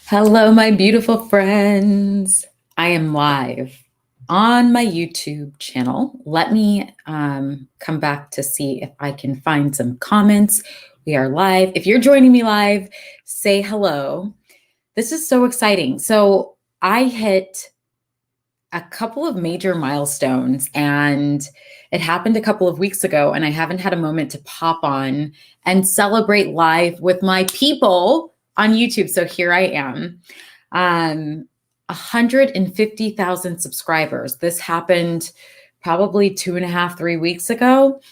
Hello, my beautiful friends. I am live on my YouTube channel. Let me come back to see if I can find some comments. We are live. If you're joining me live, say hello. This is so exciting. So I hit a couple of major milestones, and it happened a couple of weeks ago, and I haven't had a moment to pop on and celebrate live with my people on YouTube. So here I am. 150,000 subscribers. This happened probably 2.5, 3 weeks ago,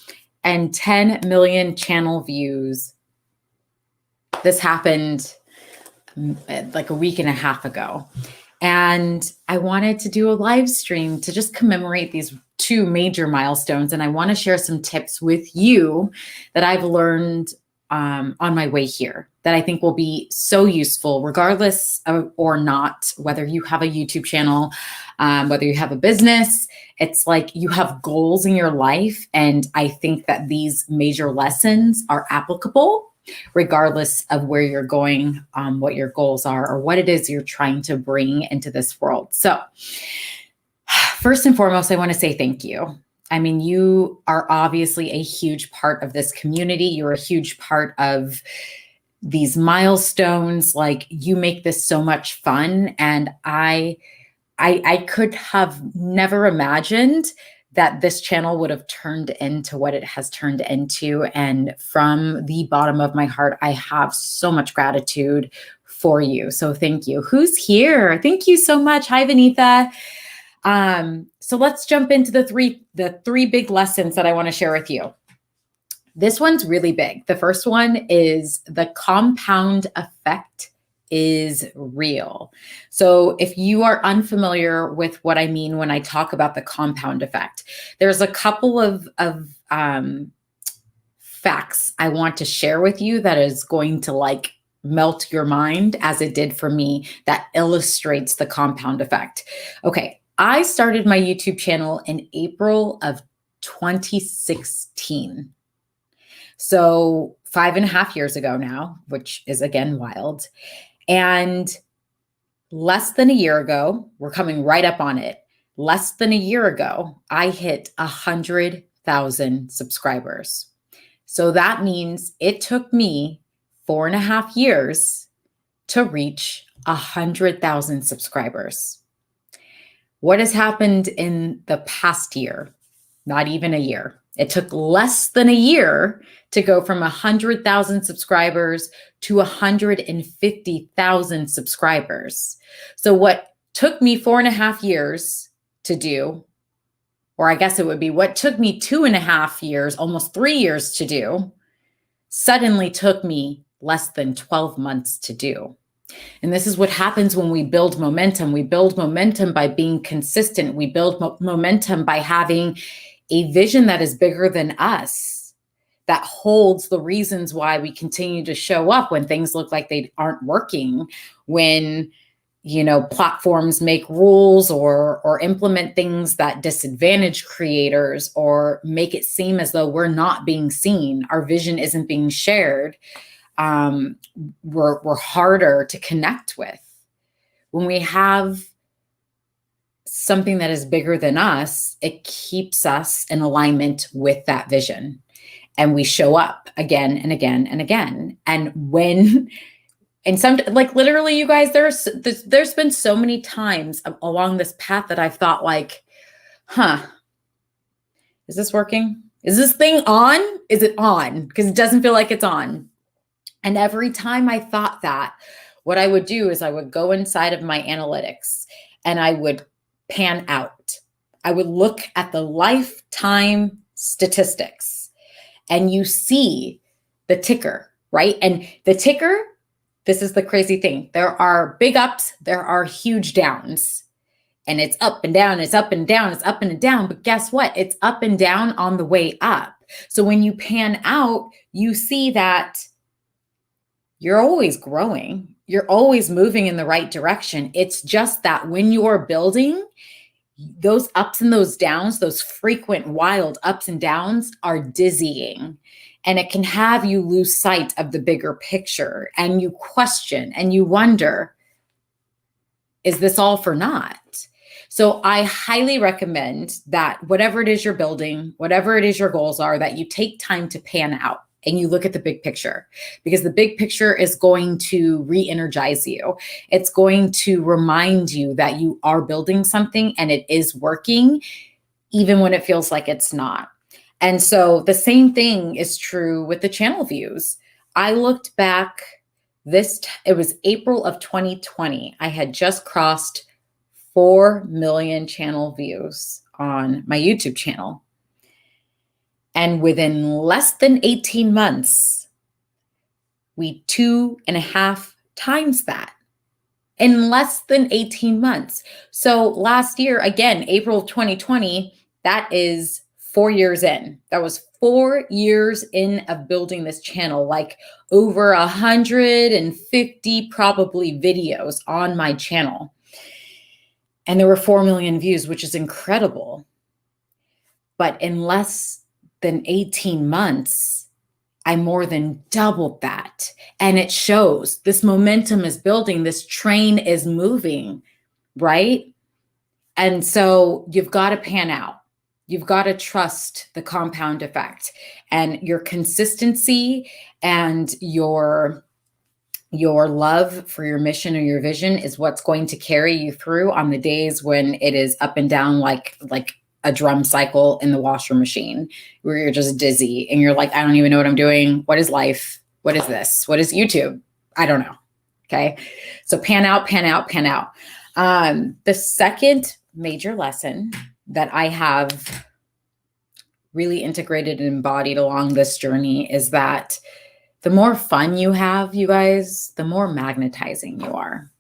and 10 million channel views. This happened like a week and a half ago. And I wanted to do a live stream to just commemorate these two major milestones. And I want to share some tips with you that I've learned on my way here that I think will be so useful, regardless of or not, whether you have a YouTube channel, whether you have a business. It's like you have goals in your life. And I think that these major lessons are applicable regardless of where you're going, what your goals are, or what it is you're trying to bring into this world. So first and foremost, I want to say thank you. I mean, you are obviously a huge part of this community. You're a huge part of these milestones. Like, you make this so much fun. And I could have never imagined that this channel would have turned into what it has turned into. And from the bottom of my heart, I have so much gratitude for you. So thank you. Who's here? Thank you so much. Hi, Vanitha. So let's jump into the three big lessons that I want to share with you. This one's really big. The first one is the compound effect is real. So if you are unfamiliar with what I mean when I talk about the compound effect, there's a couple of facts I want to share with you that is going to like melt your mind, as it did for me, that illustrates the compound effect. Okay, I started my YouTube channel in April of 2016. So 5.5 years ago now, which is again wild. And less than a year ago, we're coming right up on it. Less than a year ago, I hit 100,000 subscribers. So that means it took me 4.5 years to reach 100,000 subscribers. What has happened in the past year? Not even a year. It took less than a year to go from 100,000 subscribers to 150,000 subscribers. So what took me 4.5 years to do, or I guess it would be what took me 2.5 years, almost 3 years to do, suddenly took me less than 12 months to do. And this is what happens when we build momentum. We build momentum by being consistent. We build momentum by having a vision that is bigger than us, that holds the reasons why we continue to show up when things look like they aren't working, when, platforms make rules or implement things that disadvantage creators or make it seem as though we're not being seen, our vision isn't being shared. We're harder to connect with. When we have something that is bigger than us, it keeps us in alignment with that vision. And we show up again and again and again. And some, like, literally, you guys, there's been so many times along this path that I've thought like, is this working? Is this thing on? Is it on? Because it doesn't feel like it's on. And every time I thought that, what I would do is I would go inside of my analytics and I would pan out. I would look at the lifetime statistics, and you see the ticker, right? And the ticker, this is the crazy thing. There are big ups, there are huge downs, and it's up and down, it's up and down, it's up and down. But guess what? It's up and down on the way up. So when you pan out, you see that you're always growing. You're always moving in the right direction. It's just that when you're building, those ups and those downs, those frequent wild ups and downs are dizzying. And it can have you lose sight of the bigger picture. And you question and you wonder, is this all for naught? So I highly recommend that whatever it is you're building, whatever it is your goals are, that you take time to pan out and you look at the big picture, because the big picture is going to re-energize you. It's going to remind you that you are building something and it is working, even when it feels like it's not. And so the same thing is true with the channel views. I looked back, it was April of 2020. I had just crossed 4 million channel views on my YouTube channel. And within less than 18 months, we 2.5 times that in less than 18 months. So last year, again, April of 2020, that is 4 years in. That was 4 years in of building this channel, like over 150 probably videos on my channel. And there were 4 million views, which is incredible. But in less than 18 months, I more than doubled that. And it shows this momentum is building, this train is moving, right? And so you've got to pan out. You've got to trust the compound effect, and your consistency and your love for your mission or your vision is what's going to carry you through on the days when it is up and down like a drum cycle in the washer machine, where you're just dizzy and you're like, I don't even know what I'm doing. What is life? What is this? What is YouTube? I don't know. Okay. So pan out, pan out, pan out. The second major lesson that I have really integrated and embodied along this journey is that the more fun you have, you guys, the more magnetizing you are.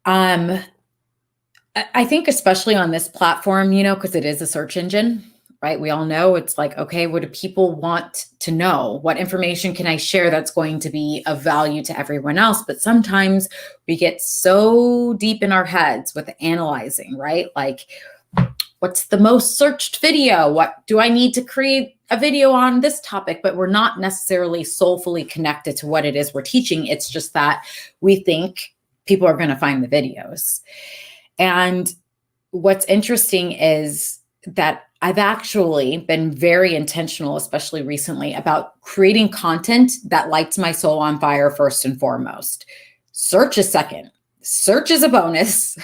I think especially on this platform, because it is a search engine, right? We all know it's like, okay, what do people want to know? What information can I share that's going to be of value to everyone else? But sometimes we get so deep in our heads with analyzing, right? Like, what's the most searched video? What do I need to create a video on this topic? But we're not necessarily soulfully connected to what it is we're teaching. It's just that we think people are going to find the videos. And what's interesting is that I've actually been very intentional, especially recently, about creating content that lights my soul on fire first and foremost. Search is second. Search is a bonus.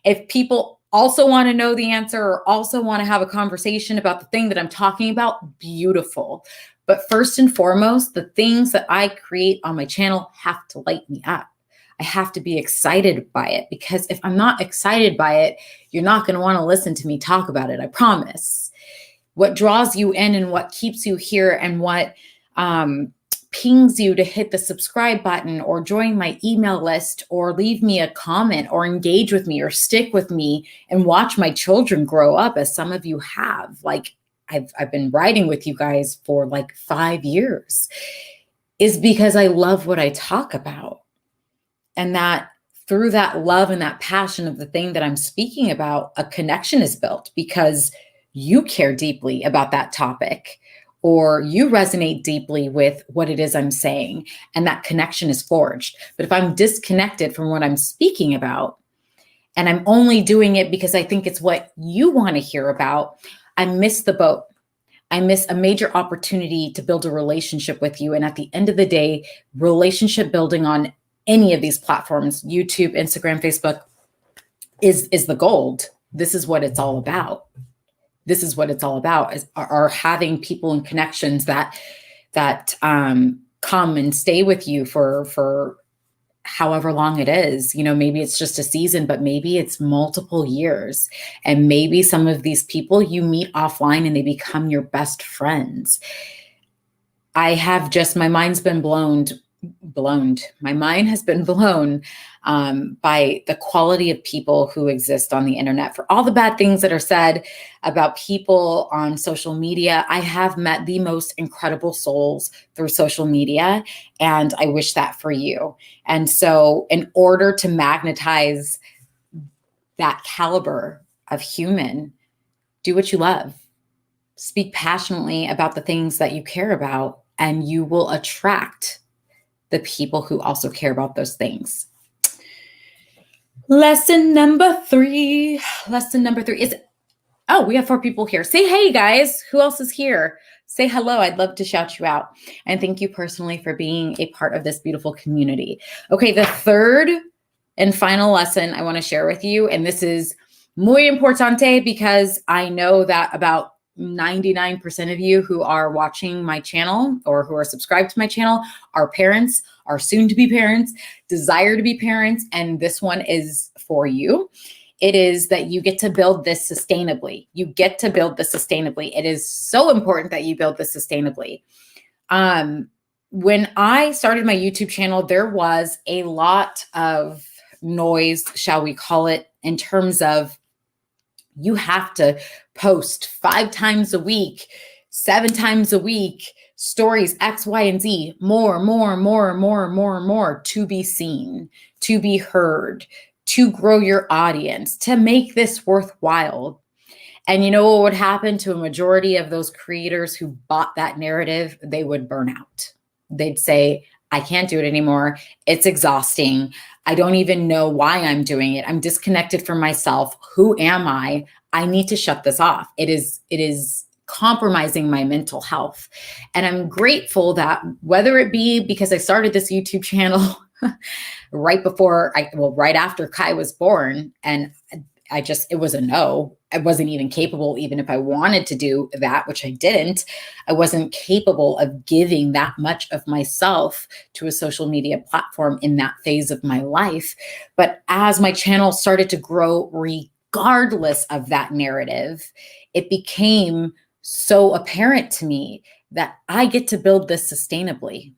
If people also want to know the answer or also want to have a conversation about the thing that I'm talking about, beautiful. But first and foremost, the things that I create on my channel have to light me up. I have to be excited by it, because if I'm not excited by it, you're not going to want to listen to me talk about it. I promise. What draws you in and what keeps you here and what pings you to hit the subscribe button or join my email list or leave me a comment or engage with me or stick with me and watch my children grow up, as some of you have. Like I've been writing with you guys for like 5 years, is because I love what I talk about. And that through that love and that passion of the thing that I'm speaking about, a connection is built because you care deeply about that topic, or you resonate deeply with what it is I'm saying, and that connection is forged. But if I'm disconnected from what I'm speaking about, and I'm only doing it because I think it's what you want to hear about, I miss the boat. I miss a major opportunity to build a relationship with you. And at the end of the day, relationship building on any of these platforms, YouTube, Instagram, Facebook, is the gold. This is what it's all about. This is what it's all about, are having people and connections that come and stay with you for however long it is. Maybe it's just a season, but maybe it's multiple years. And maybe some of these people you meet offline and they become your best friends. My mind's been blown. My mind has been blown by the quality of people who exist on the internet. For all the bad things that are said about people on social media, I have met the most incredible souls through social media, and I wish that for you. And so in order to magnetize that caliber of human, do what you love. Speak passionately about the things that you care about, and you will attract the people who also care about those things. Lesson number three. Lesson number three is, oh, we have 4 people here. Say hey, guys. Who else is here? Say hello. I'd love to shout you out. And thank you personally for being a part of this beautiful community. Okay, the third and final lesson I want to share with you, and this is muy importante because I know that about 99% of you who are watching my channel or who are subscribed to my channel are parents, are soon to be parents, desire to be parents, and this one is for you. It is that you get to build this sustainably. You get to build this sustainably. It is so important that you build this sustainably. When I started my YouTube channel, there was a lot of noise, shall we call it, in terms of you have to post 5 times a week, 7 times a week, stories X, Y, and Z, more to be seen, to be heard, to grow your audience, to make this worthwhile. And you know what would happen to a majority of those creators who bought that narrative? They would burn out. They'd say, I can't do it anymore. It's exhausting. I don't even know why I'm doing it. I'm disconnected from myself. Who am I? I need to shut this off. It is compromising my mental health. And I'm grateful that whether it be because I started this YouTube channel right after Kai was born, and it was a no. I wasn't even capable, even if I wanted to do that, which I didn't. I wasn't capable of giving that much of myself to a social media platform in that phase of my life. But as my channel started to grow, regardless of that narrative, it became so apparent to me that I get to build this sustainably.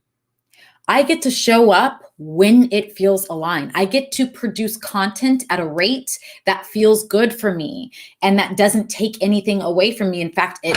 I get to show up when it feels aligned. I get to produce content at a rate that feels good for me and that doesn't take anything away from me. In fact, it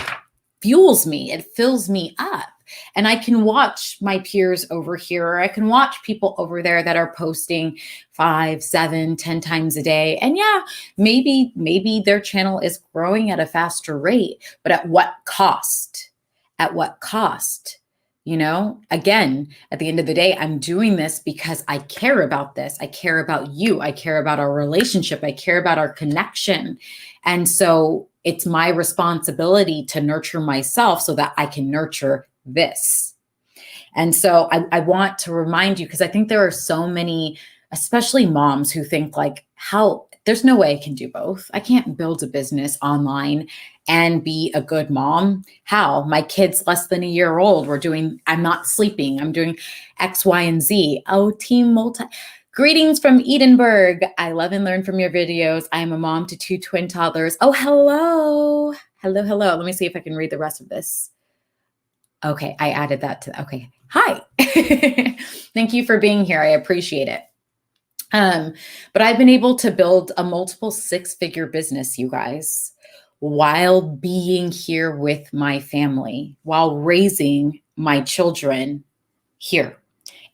fuels me. It fills me up. And I can watch my peers over here, or I can watch people over there that are posting 5, 7, 10 times a day. And yeah, maybe their channel is growing at a faster rate, but at what cost? At what cost? You know, again, at the end of the day, I'm doing this because I care about this. I care about you. I care about our relationship. I care about our connection. And so it's my responsibility to nurture myself so that I can nurture this. And so I want to remind you, because I think there are so many, especially moms, who think like, there's no way I can do both. I can't build a business online and be a good mom. How? My kid's less than a year old. I'm not sleeping. I'm doing X, Y, and Z. Oh, team multi. Greetings from Edinburgh. I love and learn from your videos. I am a mom to 2 twin toddlers. Oh, hello. Hello. Let me see if I can read the rest of this. Okay, I added that okay. Hi. Thank you for being here. I appreciate it. But I've been able to build a multiple 6-figure business, you guys, while being here with my family, while raising my children here.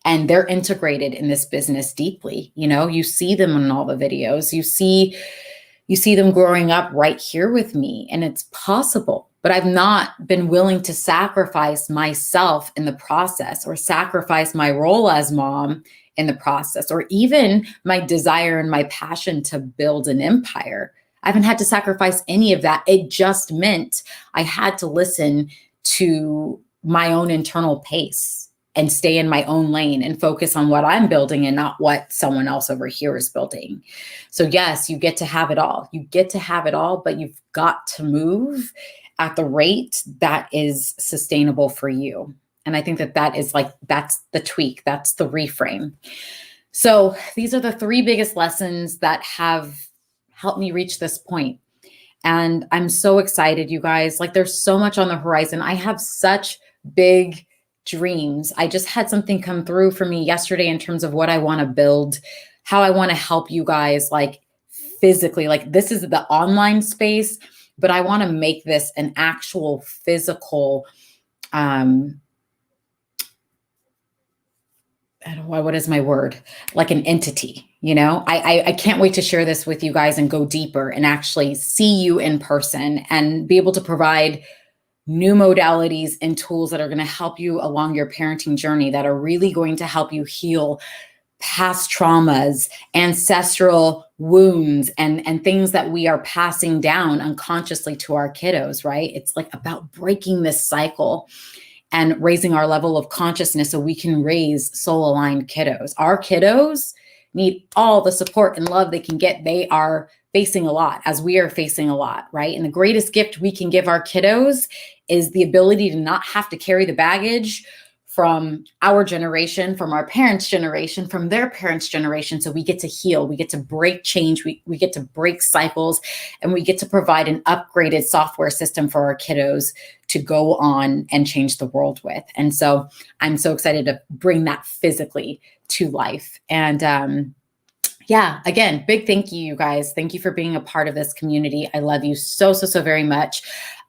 And they're integrated in this business deeply. You know, you see them in all the videos. You see them growing up right here with me, and it's possible. But I've not been willing to sacrifice myself in the process, or sacrifice my role as mom in the process, or even my desire and my passion to build an empire. I haven't had to sacrifice any of that. It just meant I had to listen to my own internal pace and stay in my own lane and focus on what I'm building and not what someone else over here is building. So yes, you get to have it all. You get to have it all, but you've got to move at the rate that is sustainable for you. And I think that's the tweak. That's the reframe. So these are the 3 biggest lessons that have helped me reach this point. And I'm so excited, you guys. Like, there's so much on the horizon. I have such big dreams. I just had something come through for me yesterday in terms of what I want to build, how I want to help you guys, like, physically. Like, this is the online space, but I want to make this an actual physical, what is my word? Like an entity, you know? I can't wait to share this with you guys and go deeper and actually see you in person and be able to provide new modalities and tools that are going to help you along your parenting journey, that are really going to help you heal past traumas, ancestral wounds, and things that we are passing down unconsciously to our kiddos, right? It's like about breaking this cycle and raising our level of consciousness so we can raise soul-aligned kiddos. Our kiddos need all the support and love they can get. They are facing a lot, as we are facing a lot, right? And the greatest gift we can give our kiddos is the ability to not have to carry the baggage from our generation, from our parents' generation, from their parents' generation. So we get to heal, we get to break change, we get to break cycles, and we get to provide an upgraded software system for our kiddos to go on and change the world with. And so I'm so excited to bring that physically to life. And yeah, again, big thank you, you guys. Thank you for being a part of this community. I love you so, so, so very much.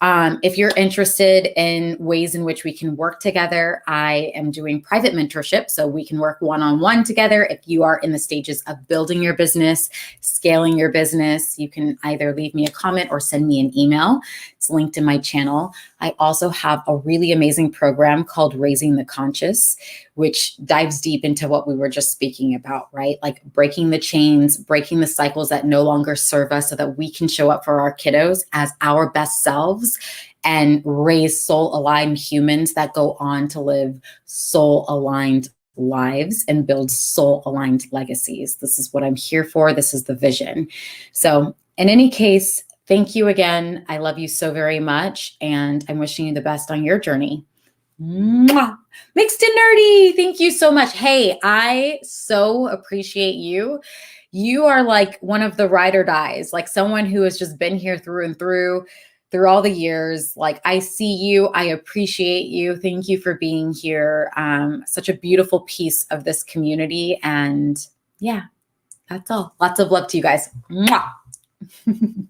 If you're interested in ways in which we can work together, I am doing private mentorship, so we can work one-on-one together. If you are in the stages of building your business, scaling your business, you can either leave me a comment or send me an email. It's linked in my channel. I also have a really amazing program called Raising the Conscious, which dives deep into what we were just speaking about, right? Like breaking the chains, breaking the cycles that no longer serve us so that we can show up for our kiddos as our best selves and raise soul-aligned humans that go on to live soul-aligned lives and build soul-aligned legacies. This is what I'm here for. This is the vision. So in any case, thank you again. I love you so very much, and I'm wishing you the best on your journey. Mwah! Mixed and nerdy. Thank you so much. Hey, I so appreciate you. You are like one of the ride or dies, like someone who has just been here through and through all the years. Like I see you, I appreciate you. Thank you for being here. Such a beautiful piece of this community. And yeah, that's all. Lots of love to you guys. Mwah!